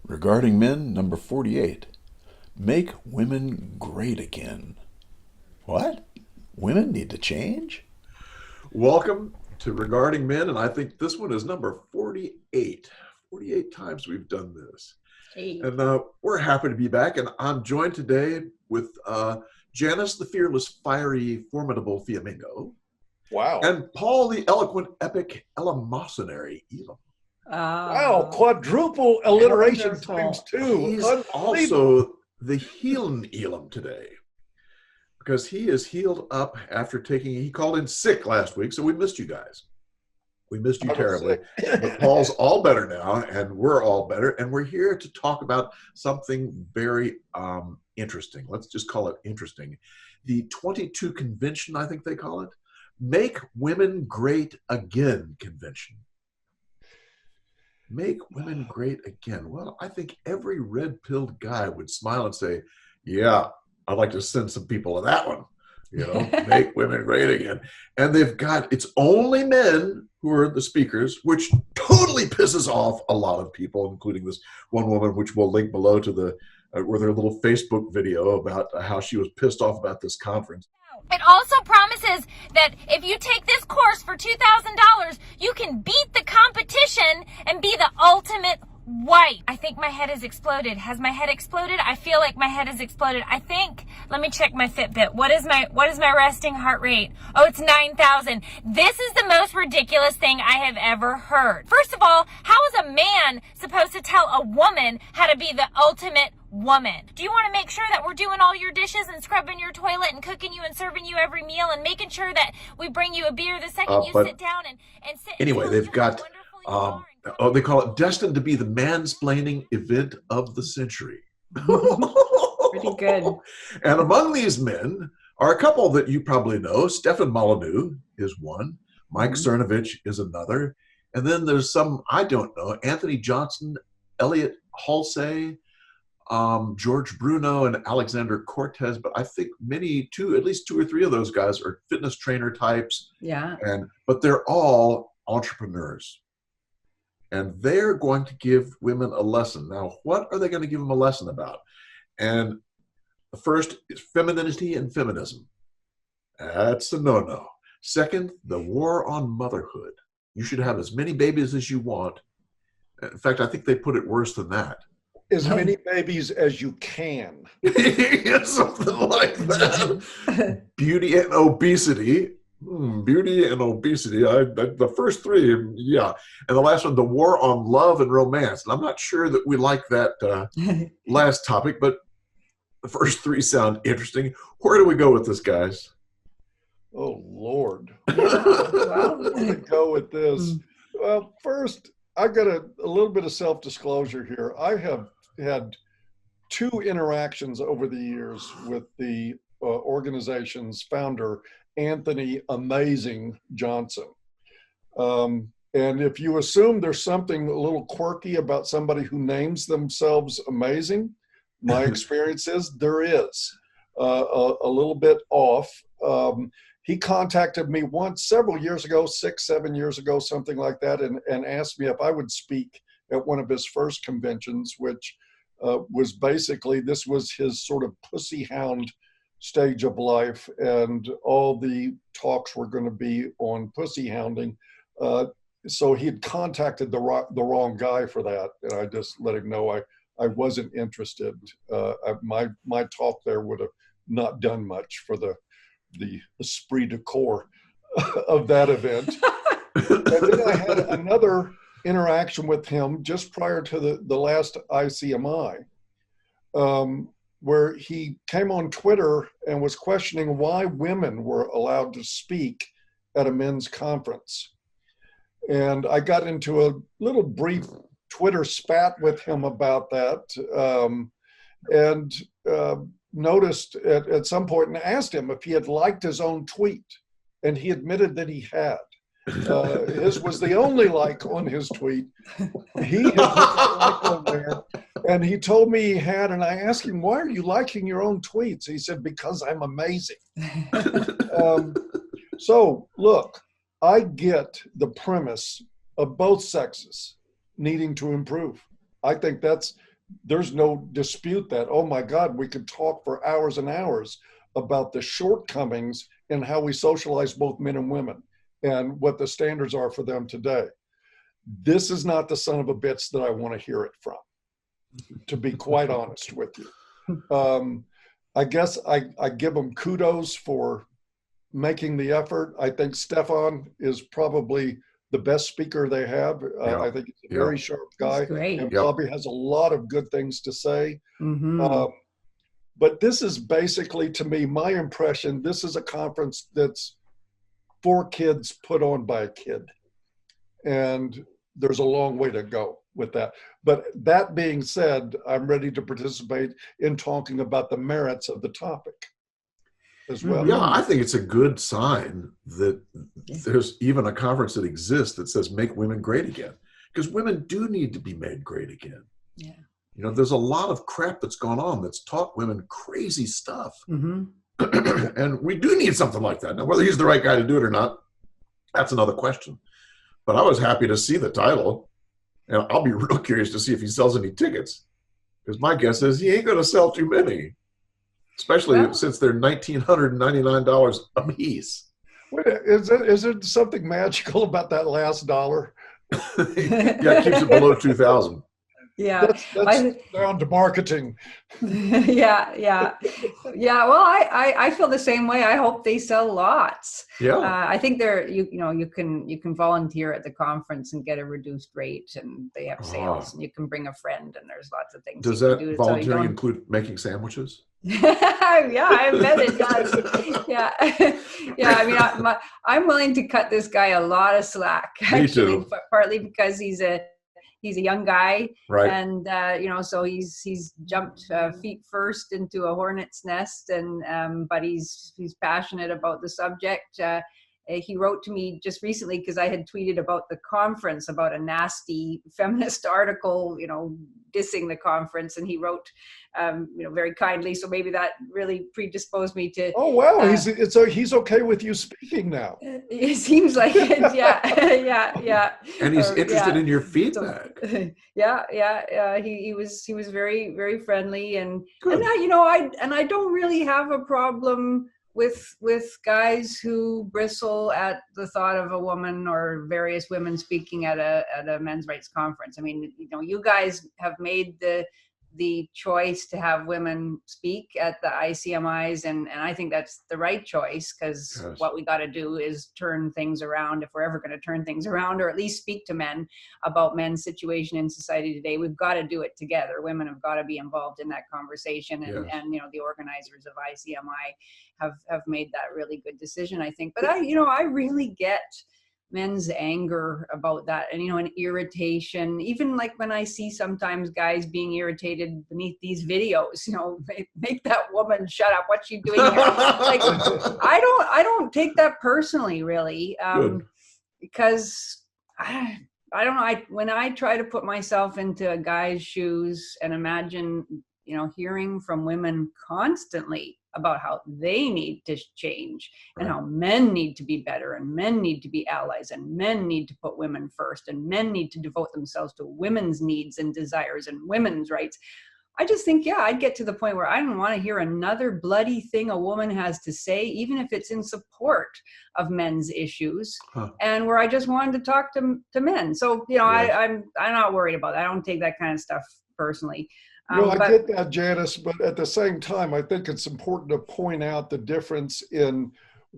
Regarding men, number 48. Make women great again. What? Women need to change? Welcome to Regarding Men, and I think this one is number 48. 48 times we've done this. Hey. And we're happy to be back, and I'm joined today with Janice, the fearless, fiery, formidable Fiamingo. Wow. And Paul, the eloquent, epic, eleemosynary Elam. Wow, quadruple alliteration Wonderful. times two. He's Unbelievable. also the healing Elam today, because he is healed up after he called in sick last week, so we missed you guys. We missed you I was terribly. sick. But Paul's all better now, and we're all better, and we're here to talk about something very interesting. Let's just call it interesting. The 22 convention, I think they call it, Make Women Great Again convention. Make women great again. Well, I think every red-pilled guy would smile and say, yeah, I'd like to send some people to that one. You know, make women great again. And it's only men who are the speakers, which totally pisses off a lot of people, including this one woman, which we'll link below to with her little Facebook video about how she was pissed off about this conference. It also promises that if you take this course for $2,000, you can beat the competition and be the ultimate wife. I think my head has exploded. Has my head exploded? I feel like my head has exploded. I think, let me check my Fitbit. What is my resting heart rate? Oh, it's 9,000. This is the most ridiculous thing I have ever heard. First of all, how is a man supposed to tell a woman how to be the ultimate woman? Do you want to make sure that we're doing all your dishes and scrubbing your toilet and cooking you and serving you every meal and making sure that we bring you a beer the second you sit down and sit? Anyway, they've got they call it destined to be the mansplaining event of the century. Pretty good. And among these men are a couple that you probably know. Stefan Molyneux is one. Mike Cernovich is another. And then there's some I don't know. Anthony Johnson, Elliot Halsey, George Bruno, and Alexander Cortez. But I think at least two or three of those guys are fitness trainer types. Yeah. But they're all entrepreneurs. And they're going to give women a lesson. Now, what are they going to give them a lesson about? And the first is femininity and feminism. That's a no-no. Second, the war on motherhood. You should have as many babies as you want. In fact, I think they put it worse than that. As many babies as you can. Yeah, something like that. Beauty and obesity. Beauty and obesity. The first three, yeah. And the last one, the war on love and romance. And I'm not sure that we like that last topic, but the first three sound interesting. Where do we go with this, guys? Oh, Lord. Where do we go with this? Well, first, I've got a little bit of self-disclosure here. I have had two interactions over the years with the organization's founder, Anthony Amazing Johnson. And if you assume there's something a little quirky about somebody who names themselves Amazing, my experience is there is a little bit off. He contacted me once several years ago, 6-7 years ago, something like that, and asked me if I would speak at one of his first conventions, which was basically, this was his sort of pussy hound stage of life, and all the talks were going to be on pussy hounding. So he had contacted the wrong guy for that, and I just let him know I wasn't interested. My talk there would have not done much for the esprit de corps of that event. And then I had another interaction with him just prior to the last ICMI, where he came on Twitter and was questioning why women were allowed to speak at a men's conference. And I got into a little brief Twitter spat with him about that, and noticed at some point and asked him if he had liked his own tweet. And he admitted that he had. His was the only like on his tweet. He had put that like on there, and he told me he had, and I asked him, why are you liking your own tweets? He said, because I'm amazing. So look, I get the premise of both sexes needing to improve. I think that's there's no dispute that, oh my God, we could talk for hours and hours about the shortcomings in how we socialize both men and women and what the standards are for them today. This is not the son of a bitch that I want to hear it from, to be quite honest with you. I guess I give them kudos for making the effort. I think Stefan is probably the best speaker they have. I think he's a very sharp guy. That's great. And probably has a lot of good things to say. Mm-hmm. But this is basically, to me, my impression, this is a conference that's for kids put on by a kid. And there's a long way to go with that. But that being said, I'm ready to participate in talking about the merits of the topic as well. Yeah, I think it's a good sign that there's even a conference that exists that says make women great again, because women do need to be made great again. Yeah. You know, there's a lot of crap that's gone on that's taught women crazy stuff. Mm-hmm. And we do need something like that. Now, whether he's the right guy to do it or not, that's another question. But I was happy to see the title, and I'll be real curious to see if he sells any tickets, because my guess is he ain't going to sell too many, especially since they're $1,999 a piece. Wait, is there something magical about that last dollar? Yeah, it keeps it below 2,000. Yeah, that's down to marketing. yeah. Well, I feel the same way. I hope they sell lots. Yeah, I think you can volunteer at the conference and get a reduced rate, and they have sales, and you can bring a friend, and there's lots of things. Does you that can do, volunteering include making sandwiches? Yeah, I bet it does. Yeah. I mean, I'm willing to cut this guy a lot of slack. Actually, Me too. Partly because he's a young guy, Right. And so he's jumped feet first into a hornet's nest, and but he's passionate about the subject. He wrote to me just recently because I had tweeted about the conference, about a nasty feminist article, dissing the conference, and he wrote, very kindly. So maybe that really predisposed me to. Oh wow, he's okay with you speaking now. It seems like it. Yeah. And he's interested in your feedback. So, yeah. He was very, very friendly, and Good. and I don't really have a problem with guys who bristle at the thought of a woman or various women speaking at a men's rights conference. I mean, you guys have made the choice to have women speak at the ICMIs, and I think that's the right choice, because what we got to do is turn things around. If we're ever going to turn things around, or at least speak to men about men's situation in society today, we've got to do it together. Women have got to be involved in that conversation, and the organizers of ICMI have made that really good decision, I think. But I really get men's anger about that, and and irritation, even like when I see sometimes guys being irritated beneath these videos, make that woman shut up, what's she doing here? Like, I don't take that personally, really, because I don't know, when I try to put myself into a guy's shoes and imagine hearing from women constantly about how they need to change, and how men need to be better, and men need to be allies, and men need to put women first, and men need to devote themselves to women's needs and desires and women's rights. I just think, I'd get to the point where I don't want to hear another bloody thing a woman has to say, even if it's in support of men's issues, and where I just wanted to talk to men. So, I'm not worried about that. I don't take that kind of stuff personally. I get that, Janice, but at the same time, I think it's important to point out the difference in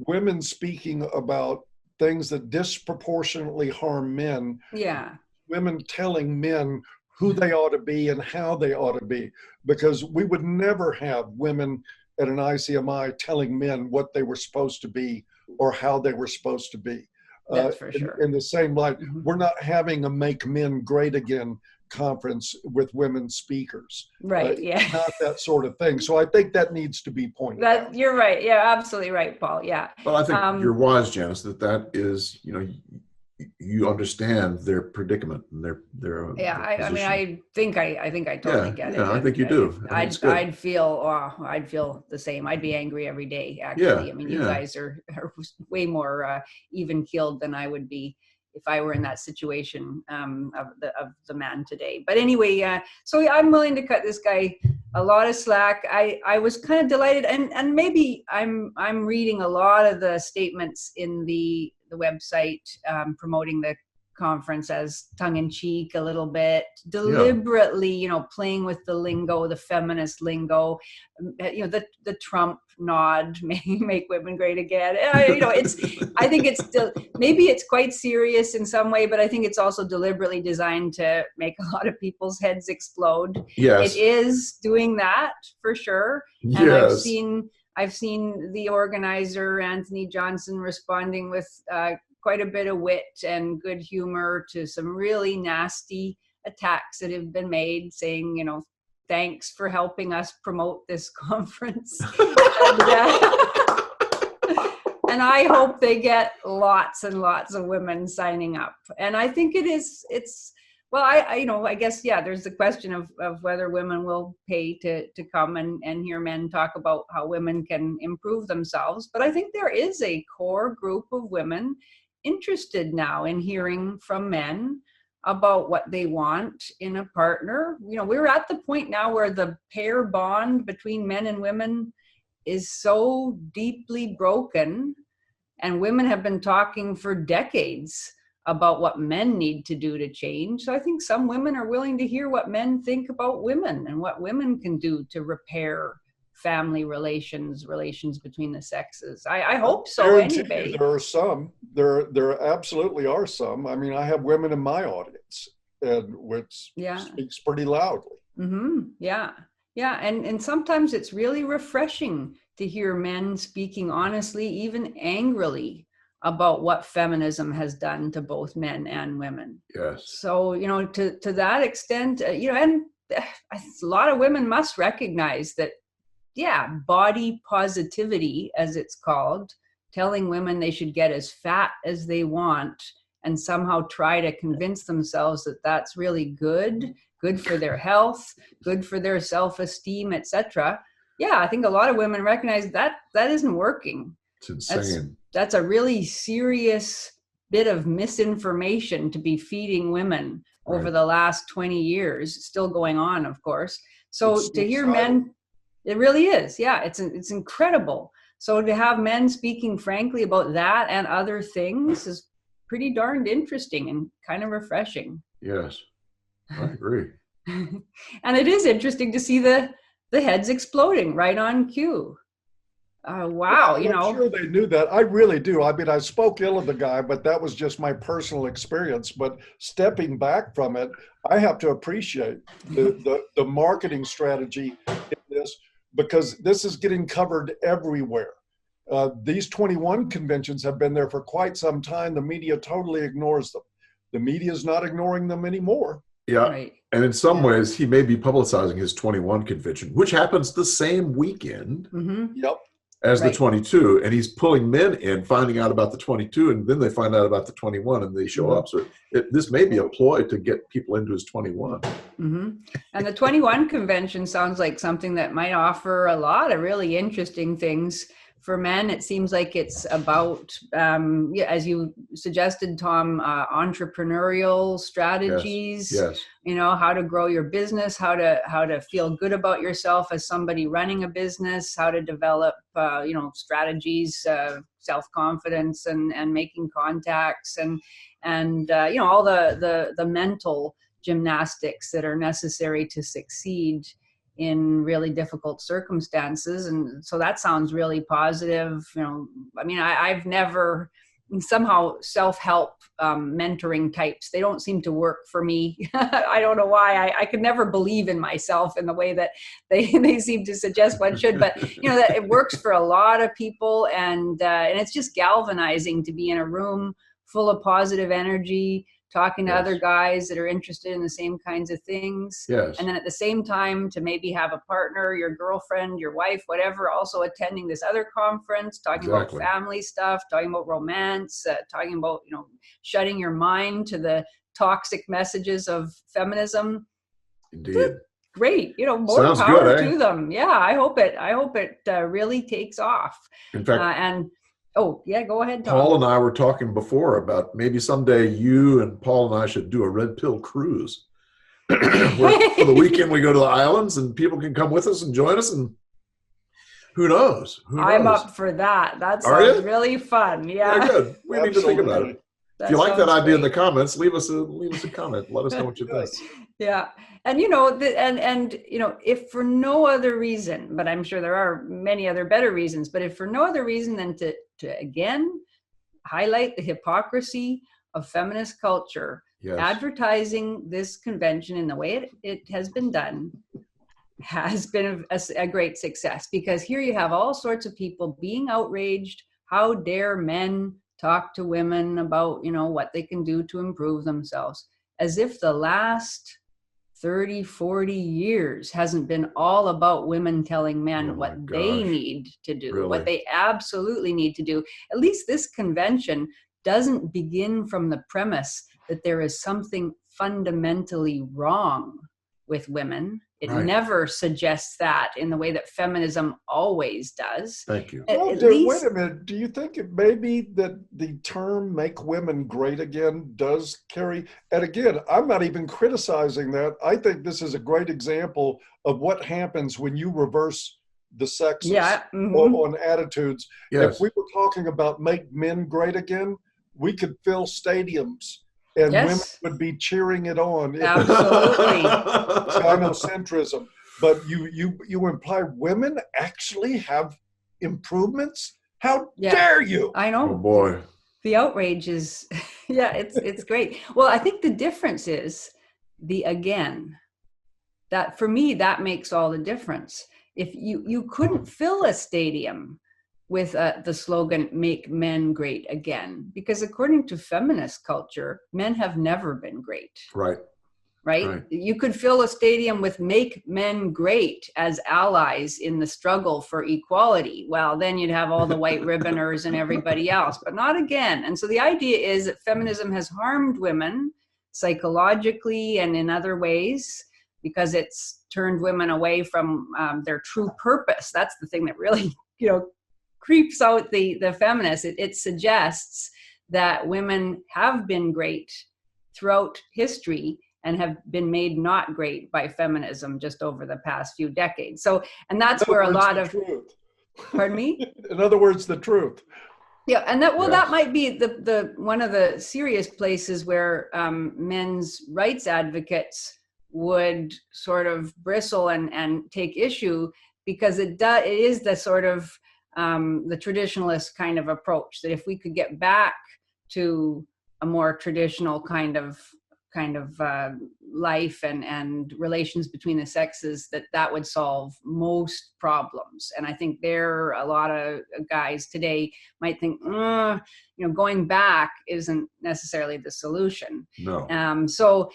women speaking about things that disproportionately harm men. Yeah. Women telling men who they ought to be and how they ought to be, because we would never have women at an ICMI telling men what they were supposed to be or how they were supposed to be. That's for sure. In the same light, we're not having a Make Men Great Again conference with women speakers. Right. Not that sort of thing. So I think that needs to be pointed out. You're right. Yeah, absolutely right, Paul. Yeah. But I think you're wise, Janice, that is, you understand their predicament and their I mean, I think I totally get it. Yeah, I think you do. I'd feel the same. I'd be angry every day, actually. I mean, you guys are way more even keeled than I would be if I were in that situation of the man today. But anyway, so I'm willing to cut this guy a lot of slack. I was kind of delighted, and maybe I'm reading a lot of the statements in the website promoting the conference as tongue-in-cheek a little bit, deliberately, you know, playing with the lingo, the feminist lingo, you know, the Trump nod, make women great again. You know, I think it's maybe it's quite serious in some way, but I think it's also deliberately designed to make a lot of people's heads explode. Yes. It is doing that for sure. Yes. And I've seen the organizer, Anthony Johnson, responding with quite a bit of wit and good humor to some really nasty attacks that have been made, saying, you know, thanks for helping us promote this conference. And I hope they get lots and lots of women signing up. And I think well, I guess, yeah, there's the question of whether women will pay to come and hear men talk about how women can improve themselves. But I think there is a core group of women interested now in hearing from men about what they want in a partner. You know, we're at the point now where the pair bond between men and women is so deeply broken, and women have been talking for decades about what men need to do to change. So I think some women are willing to hear what men think about women and what women can do to repair family relations between the sexes. I hope so anyway. There are some. There absolutely are some. I mean, I have women in my audience, which speaks pretty loudly. Mm-hmm. Yeah. And sometimes it's really refreshing to hear men speaking honestly, even angrily, about what feminism has done to both men and women. Yes. So, you know, to that extent, you know, and a lot of women must recognize that, yeah, body positivity, as it's called, telling women they should get as fat as they want and somehow try to convince themselves that that's really good for their health, good for their self-esteem, etc. Yeah, I think a lot of women recognize that isn't working. It's insane. That's a really serious bit of misinformation to be feeding women over the last 20 years. It's still going on, of course. So to hear men, it really is. Yeah, it's incredible. So to have men speaking frankly about that and other things is pretty darned interesting and kind of refreshing. Yes, I agree. And it is interesting to see the heads exploding right on cue. Wow, you know. I'm sure they knew that. I really do. I mean, I spoke ill of the guy, but that was just my personal experience. But stepping back from it, I have to appreciate the marketing strategy in this, because this is getting covered everywhere. These 21 conventions have been there for quite some time. The media totally ignores them. The media is not ignoring them anymore. Yeah. Right. And in some ways, he may be publicizing his 21 convention, which happens the same weekend as the 22. And he's pulling men in, finding out about the 22, and then they find out about the 21 and they show up. So this may be a ploy to get people into his 21. And the 21 convention sounds like something that might offer a lot of really interesting things for men. It seems like it's about, as you suggested, Tom, entrepreneurial strategies. Yes. You know, how to grow your business, how to feel good about yourself as somebody running a business, how to develop, strategies, self-confidence, and making contacts, and all the mental gymnastics that are necessary to succeed in really difficult circumstances. And so that sounds really positive. You know, I mean, I've never, somehow self-help mentoring types, they don't seem to work for me. I don't know why. I could never believe in myself in the way that they seem to suggest one should, but you know, that it works for a lot of people, and it's just galvanizing to be in a room full of positive energy, talking to other guys that are interested in the same kinds of things. Yes. And then at the same time to maybe have a partner, your girlfriend, your wife, whatever, also attending this other conference, talking about family stuff, talking about romance, talking about, you know, shutting your mind to the toxic messages of feminism. Indeed. Great. You know, more Sounds power good, to them. Yeah, I hope it really takes off. In fact, and Oh, yeah, go ahead, Tom. Paul and I were talking before about maybe someday you and Paul and I should do a red pill cruise. Where for the weekend we go to the islands and people can come with us and join us, and who knows? I'm up for that. That Are sounds you? really fun. Yeah. Very good. We need to think about Absolutely. it. If you like that sounds idea in the great. comments, leave us a comment. Let us know what you think. Yes. Yeah. And if for no other reason, but I'm sure there are many other better reasons, but if for no other reason than to again highlight the hypocrisy of feminist culture, Yes. advertising this convention in the way it has been done has been a great success, because here you have all sorts of people being outraged. How dare men talk to women about, what they can do to improve themselves, as if the last 30, 40 years hasn't been all about women telling men what they need to do, what they absolutely need to do. At least this convention doesn't begin from the premise that there is something fundamentally wrong with women. It never suggests that in the way that feminism always does. Thank you. Well, wait a minute. Do you think it may be that the term "make women great again" does carry? And again, I'm not even criticizing that. I think this is a great example of what happens when you reverse the sexes on attitudes. Yes. If we were talking about "make men great again," we could fill stadiums. And women would be cheering it on. Absolutely. Gynocentrism. But you imply women actually have improvements? How dare you? I know. Oh boy. The outrage is, it's great. Well, I think the difference is again. That for me, that makes all the difference. If you couldn't fill a stadium with the slogan, "Make men great again," because according to feminist culture, men have never been great. Right? You could fill a stadium with "Make men great" as allies in the struggle for equality. Well, then you'd have all the white ribboners and everybody else, but not again. And so the idea is that feminism has harmed women psychologically and in other ways, because it's turned women away from their true purpose. That's the thing that really, creeps out the feminists. It suggests that women have been great throughout history and have been made not great by feminism just over the past few decades. So, and that's where a lot of, pardon me? In other words, the truth. Yeah, and that might be the one of the serious places where men's rights advocates would sort of bristle and take issue, because it is the sort of the traditionalist kind of approach, that if we could get back to a more traditional kind of life and relations between the sexes, that would solve most problems. And I think a lot of guys today might think, going back isn't necessarily the solution. No. So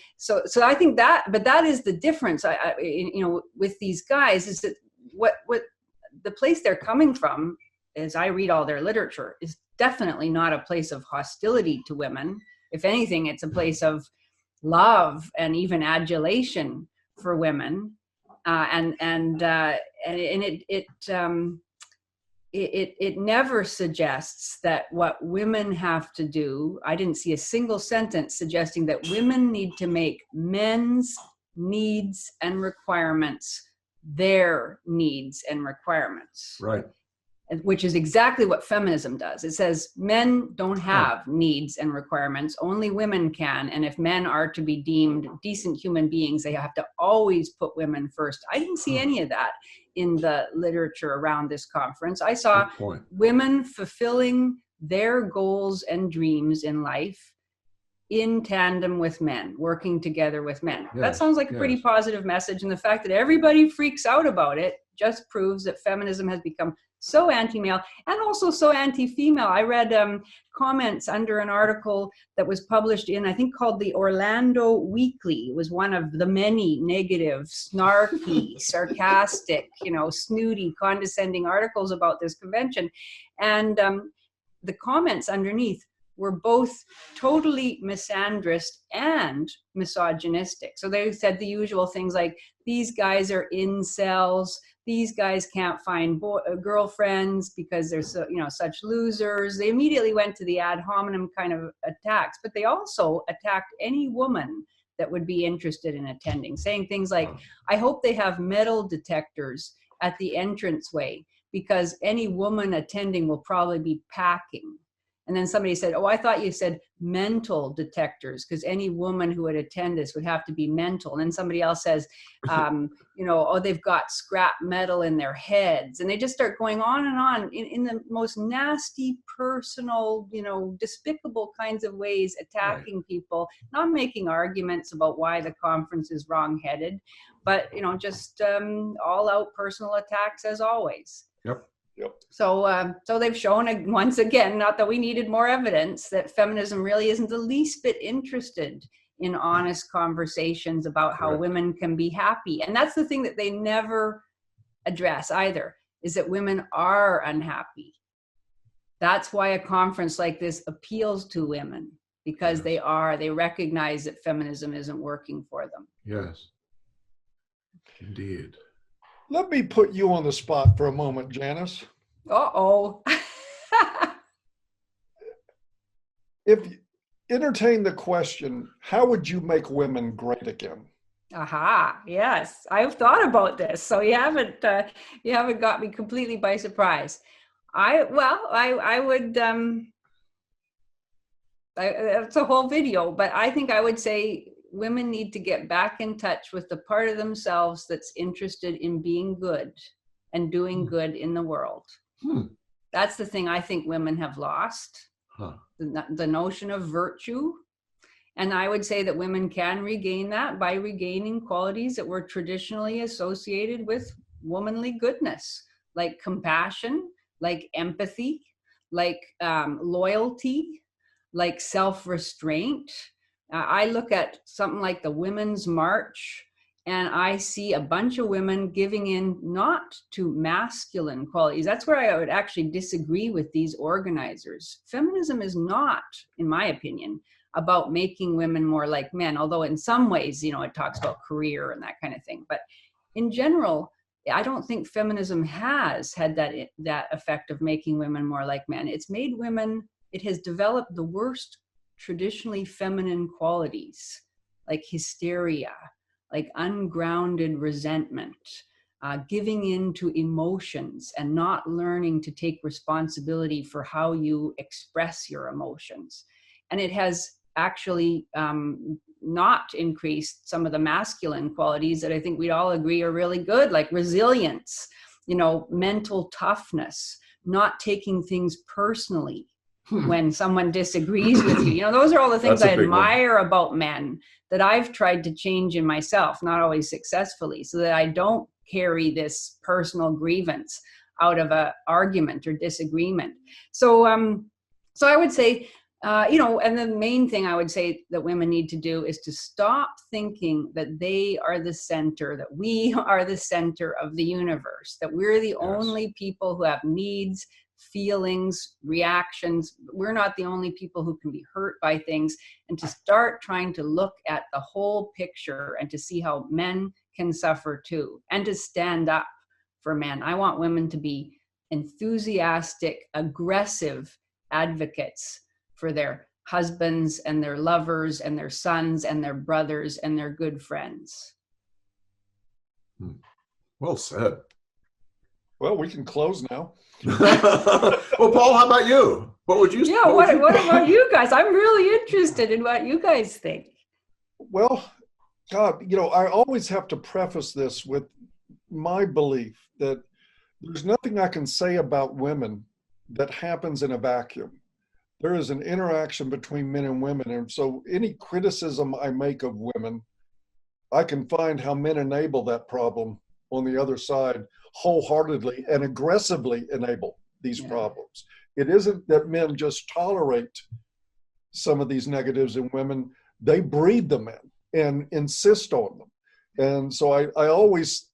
I think but that is the difference. With these guys, is that what the place they're coming from, as I read all their literature, is definitely not a place of hostility to women. If anything, it's a place of love and even adulation for women, and it never suggests that what women have to do. I didn't see a single sentence suggesting that women need to make men's needs and requirements their needs and requirements. Right. Which is exactly what feminism does. It says men don't have needs and requirements, only women can. And if men are to be deemed decent human beings, they have to always put women first. I didn't see any of that in the literature around this conference. I saw women fulfilling their goals and dreams in life in tandem with men, working together with men. That sounds like a pretty positive message. And the fact that everybody freaks out about it just proves that feminism has become so anti-male and also so anti-female. I read comments under an article that was published in, I think, called the Orlando Weekly. It was one of the many negative, snarky, sarcastic, snooty, condescending articles about this convention. And the comments underneath were both totally misandrist and misogynistic. So they said the usual things like, these guys are incels, these guys can't find girlfriends because they're so, such losers. They immediately went to the ad hominem kind of attacks, but they also attacked any woman that would be interested in attending, saying things like, I hope they have metal detectors at the entranceway because any woman attending will probably be packing. And then somebody said, oh, I thought you said mental detectors because any woman who would attend this would have to be mental. And then somebody else says, oh, they've got scrap metal in their heads. And they just start going on and on in the most nasty, personal, despicable kinds of ways, attacking people, not making arguments about why the conference is wrong-headed, but, just all out personal attacks as always. Yep. So they've shown once again, not that we needed more evidence, that feminism really isn't the least bit interested in honest conversations about how women can be happy. And that's the thing that they never address either, is that women are unhappy. That's why a conference like this appeals to women, because they recognize that feminism isn't working for them. Yes, indeed. Let me put you on the spot for a moment, Janice. Uh-oh. If you entertain the question, how would you make women great again? Aha, yes. I've thought about this. So you haven't got me completely by surprise. I would, it's a whole video, but I think I would say women need to get back in touch with the part of themselves that's interested in being good and doing good in the world. That's the thing I think women have lost, the notion of virtue. And I would say that women can regain that by regaining qualities that were traditionally associated with womanly goodness, like compassion, like empathy, like loyalty, like self-restraint. I look at something like the Women's March, and I see a bunch of women giving in not to masculine qualities. That's where I would actually disagree with these organizers. Feminism is not, in my opinion, about making women more like men, although in some ways, it talks about career and that kind of thing. But in general, I don't think feminism has had that effect of making women more like men. It has developed the worst traditionally feminine qualities, like hysteria, like ungrounded resentment, giving in to emotions and not learning to take responsibility for how you express your emotions. And it has actually not increased some of the masculine qualities that I think we'd all agree are really good, like resilience, mental toughness, not taking things personally when someone disagrees with you. Those are all the things I admire about men that I've tried to change in myself, not always successfully, so that I don't carry this personal grievance out of an argument or disagreement. So I would say, and the main thing I would say that women need to do is to stop thinking that they are the center, that we are the center of the universe, that we're the only people who have needs, feelings, reactions. We're not the only people who can be hurt by things, and to start trying to look at the whole picture and to see how men can suffer too, and to stand up for men. I want women to be enthusiastic, aggressive advocates for their husbands and their lovers and their sons and their brothers and their good friends. Well said. Well, we can close now. Well, Paul, how about you? What would you say? Yeah, what about you guys? I'm really interested in what you guys think. Well, God, I always have to preface this with my belief that there's nothing I can say about women that happens in a vacuum. There is an interaction between men and women. And so any criticism I make of women, I can find how men enable that problem on the other side wholeheartedly and aggressively enable these problems. It isn't that men just tolerate some of these negatives in women, they breed them in and insist on them. And so I always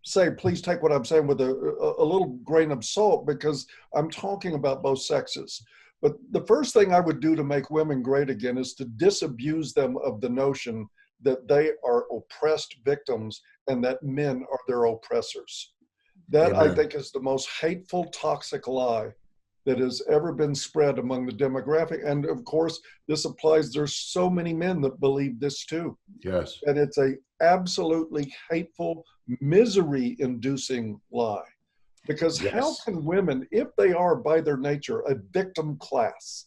say, please take what I'm saying with a little grain of salt, because I'm talking about both sexes. But the first thing I would do to make women great again is to disabuse them of the notion that they are oppressed victims and that men are their oppressors. That, Amen. I think, is the most hateful, toxic lie that has ever been spread among the demographic. And of course, this applies, there's so many men that believe this too. Yes. And it's a absolutely hateful, misery-inducing lie. Because Yes. how can women, if they are by their nature a victim class,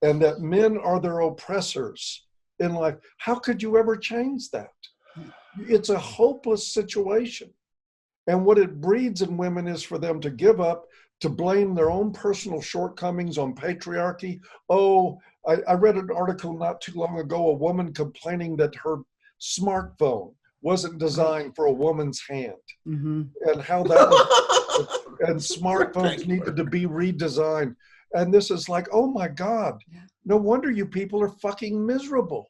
and that men are their oppressors in life, how could you ever change that? It's a hopeless situation. And what it breeds in women is for them to give up, to blame their own personal shortcomings on patriarchy. Oh, I read an article not too long ago, a woman complaining that her smartphone wasn't designed for a woman's hand, and how that was, and smartphones needed to be redesigned. And this is like, oh my God, no wonder you people are fucking miserable.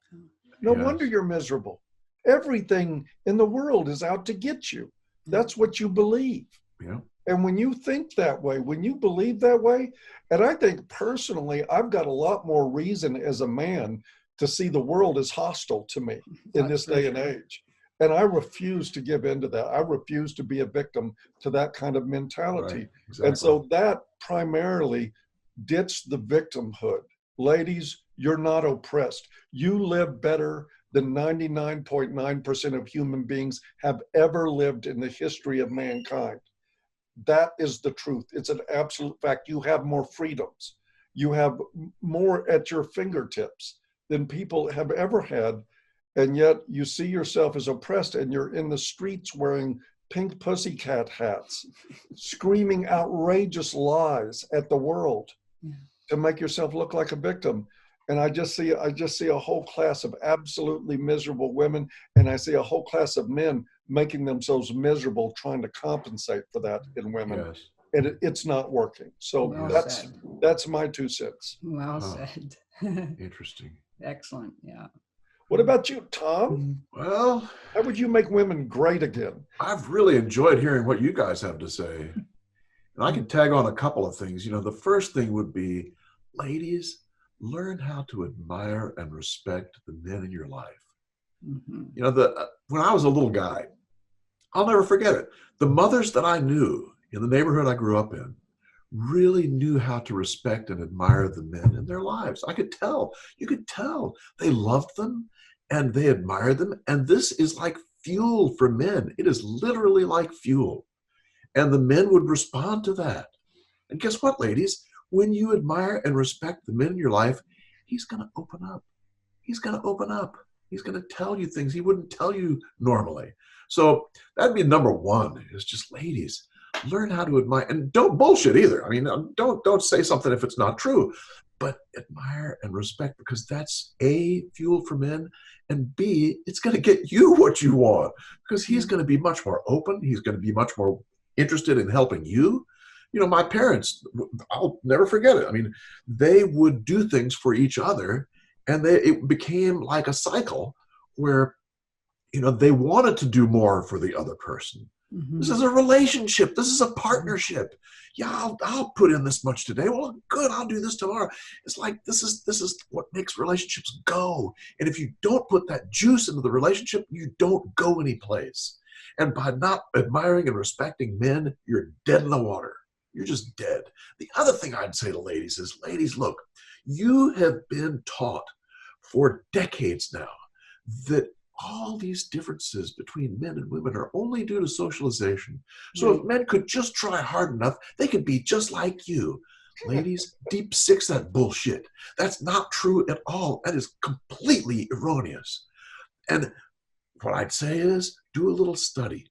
No wonder you're miserable. Everything in the world is out to get you. That's what you believe. Yeah. And when you think that way, when you believe that way, and I think personally, I've got a lot more reason as a man to see the world as hostile to me in this day and age. And I refuse to give in to that. I refuse to be a victim to that kind of mentality. Right. Exactly. And so that primarily ditch the victimhood. Ladies, you're not oppressed. You live better than 99.9% of human beings have ever lived in the history of mankind. That is the truth. It's an absolute fact. You have more freedoms. You have more at your fingertips than people have ever had. And yet you see yourself as oppressed, and you're in the streets wearing pink pussycat hats, screaming outrageous lies at the world to make yourself look like a victim. And I just see a whole class of absolutely miserable women, and I see a whole class of men making themselves miserable trying to compensate for that in women. Yes. And it's not working. So Well that's my 2 cents. Well said. Interesting. Excellent. Yeah. What about you, Tom? Well, How would you make women great again? I've really enjoyed hearing what you guys have to say. And I can tag on a couple of things. You know, the first thing would be, ladies, learn how to admire and respect the men in your life. You know, when I was a little guy, I'll never forget it. The mothers that I knew in the neighborhood I grew up in really knew how to respect and admire the men in their lives. I could tell. You could tell. They loved them and they admired them. And this is like fuel for men. It is literally like fuel. And the men would respond to that. And guess what, ladies? When you admire and respect the men in your life, he's going to open up. He's going to open up. He's going to tell you things he wouldn't tell you normally. So that'd be number one, is just, ladies, learn how to admire, and don't bullshit either. I mean, don't say something if it's not true, but admire and respect, because that's A, fuel for men, and B, it's going to get you what you want, because he's going to be much more open. He's going to be much more interested in helping you. You know, my parents, I'll never forget it. I mean, they would do things for each other, and it became like a cycle where, you know, they wanted to do more for the other person. This is a relationship. This is a partnership. Yeah, I'll put in this much today. Well, good, I'll do this tomorrow. It's like, this is what makes relationships go. And if you don't put that juice into the relationship, you don't go anyplace. And by not admiring and respecting men, you're dead in the water. You're just dead. The other thing I'd say to ladies is, ladies, look, you have been taught for decades now that all these differences between men and women are only due to socialization. So if men could just try hard enough, they could be just like you. Ladies, deep six that bullshit. That's not true at all. That is completely erroneous. And what I'd say is, do a little study.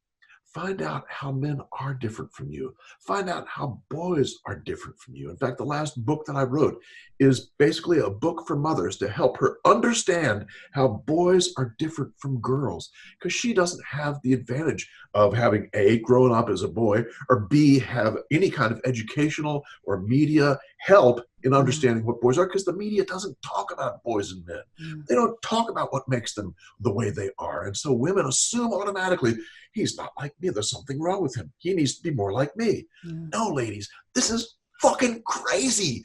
Find out how men are different from you. Find out how boys are different from you. In fact, the last book that I wrote is basically a book for mothers to help her understand how boys are different from girls, because she doesn't have the advantage of having A, grown up as a boy, or B, have any kind of educational or media help in understanding what boys are, because the media doesn't talk about boys and men. They don't talk about what makes them the way they are. And so women assume automatically, he's not like me, there's something wrong with him. He needs to be more like me. No, ladies, this is fucking crazy.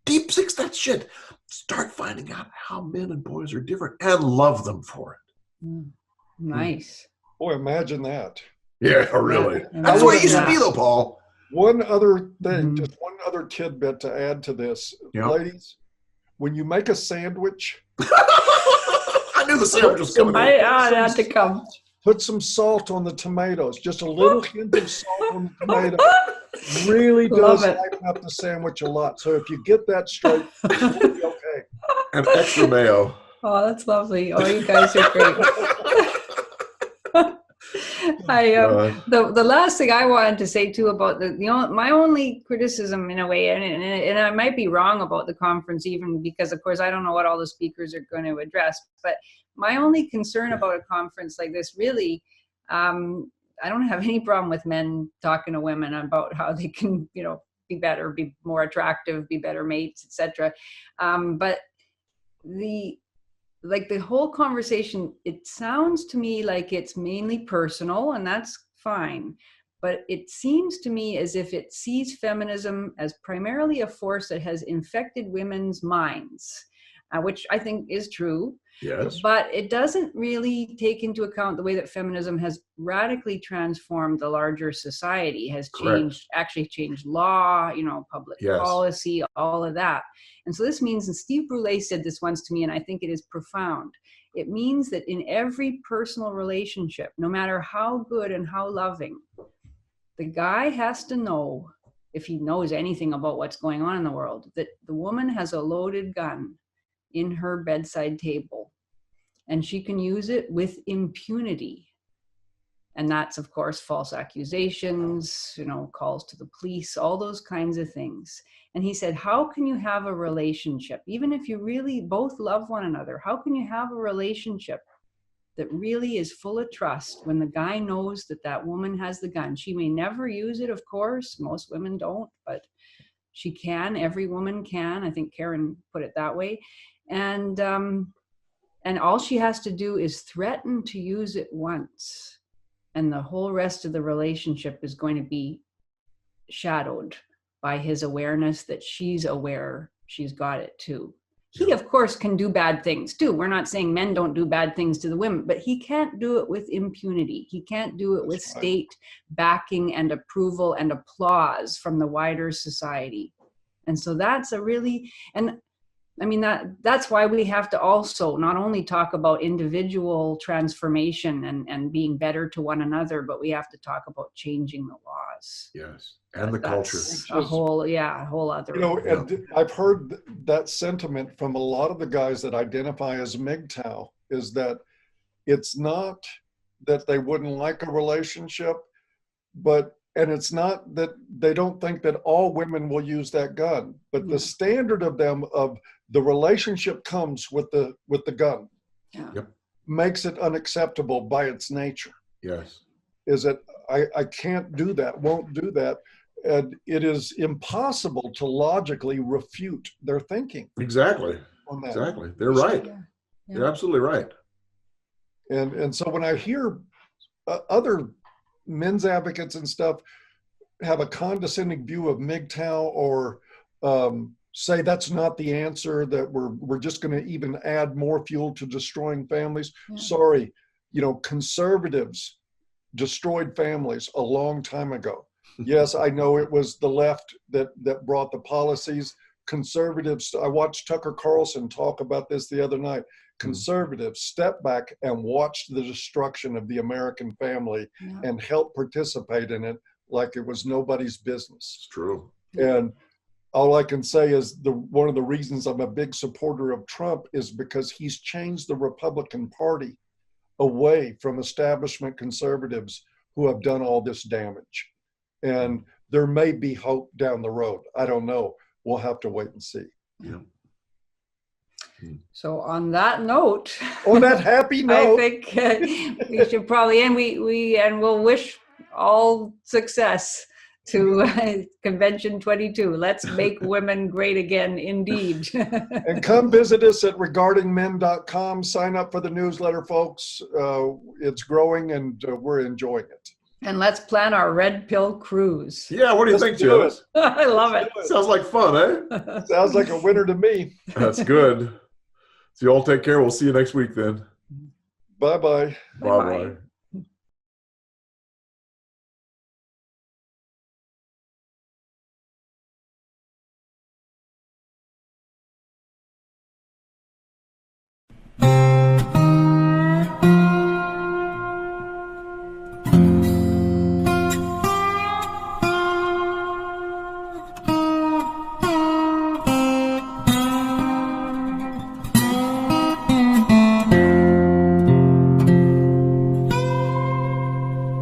deep six that shit. Start finding out how men and boys are different and love them for it. Nice. Boy, imagine that. Yeah, really. Yeah. That's the way it used to Yeah. be, though, Paul. One other thing, Mhm. just one other tidbit to add to this. Yeah. Ladies, when you make a sandwich, I knew the sandwich was coming. I had to come. put some salt on the tomatoes, just a little hint of salt on the tomato. Really Love does it. lighten up the sandwich a lot. So if you get that straight, you'll be okay. And extra mayo. Oh, that's lovely. Oh, you guys are great. The last thing I wanted to say too about my only criticism in a way, and I might be wrong about the conference even because of course I don't know what all the speakers are going to address, but my only concern about a conference like this really, I don't have any problem with men talking to women about how they can, be better, be more attractive, be better mates, etc. But the whole conversation, it sounds to me like it's mainly personal, and that's fine. But it seems to me as if it sees feminism as primarily a force that has infected women's minds, which I think is true. Yes. But it doesn't really take into account the way that feminism has radically transformed the larger society, has changed law, public Yes. policy, all of that. And so this means, and Steve Brule said this once to me, and I think it is profound. It means that in every personal relationship, no matter how good and how loving, the guy has to know, if he knows anything about what's going on in the world, that the woman has a loaded gun in her bedside table, and she can use it with impunity. And that's, of course, false accusations, calls to the police, all those kinds of things. And he said, how can you have a relationship, even if you really both love one another, how can you have a relationship that really is full of trust when the guy knows that that woman has the gun? She may never use it, of course. Most women don't, but she can. Every woman can. I think Karen put it that way. And all she has to do is threaten to use it once, and the whole rest of the relationship is going to be shadowed by his awareness that she's aware she's got it too. He, of course, can do bad things too. We're not saying men don't do bad things to the women, but he can't do it with impunity. He can't do it with state backing and approval and applause from the wider society. And so that's that's why we have to also not only talk about individual transformation and being better to one another, but we have to talk about changing the laws. Yes. And the culture. A whole other. And I've heard that sentiment from a lot of the guys that identify as MGTOW, is that it's not that they wouldn't like a relationship, and it's not that they don't think that all women will use that gun, but the standard of the relationship comes with the gun. Yeah. Yep. Makes it unacceptable by its nature. Yes. Is that I can't do that, won't do that. And it is impossible to logically refute their thinking. Exactly. On that. Exactly. They're right. Yeah. They're absolutely right. And so when I hear other men's advocates and stuff have a condescending view of MGTOW, or say that's not the answer, that we're just going to even add more fuel to destroying families. Yeah. Sorry, conservatives destroyed families a long time ago. Yes, I know it was the left that brought the policies. Conservatives, I watched Tucker Carlson talk about this the other night. Conservatives stepped back and watched the destruction of the American family and helped participate in it like it was nobody's business. It's true. And all I can say is one of the reasons I'm a big supporter of Trump is because he's changed the Republican Party away from establishment conservatives who have done all this damage. And there may be hope down the road. I don't know. We'll have to wait and see. Yeah. So on that note, on that happy note, I think we should probably end. We'll wish all success to Convention 22. Let's make women great again, indeed. And come visit us at regardingmen.com. Sign up for the newsletter, folks. It's growing and we're enjoying it. And let's plan our red pill cruise. Yeah, what do you think, do Jim? I love it. Sounds like fun, eh? Sounds like a winner to me. That's good. So you all take care. We'll see you next week then. Bye-bye. Bye-bye. Bye-bye.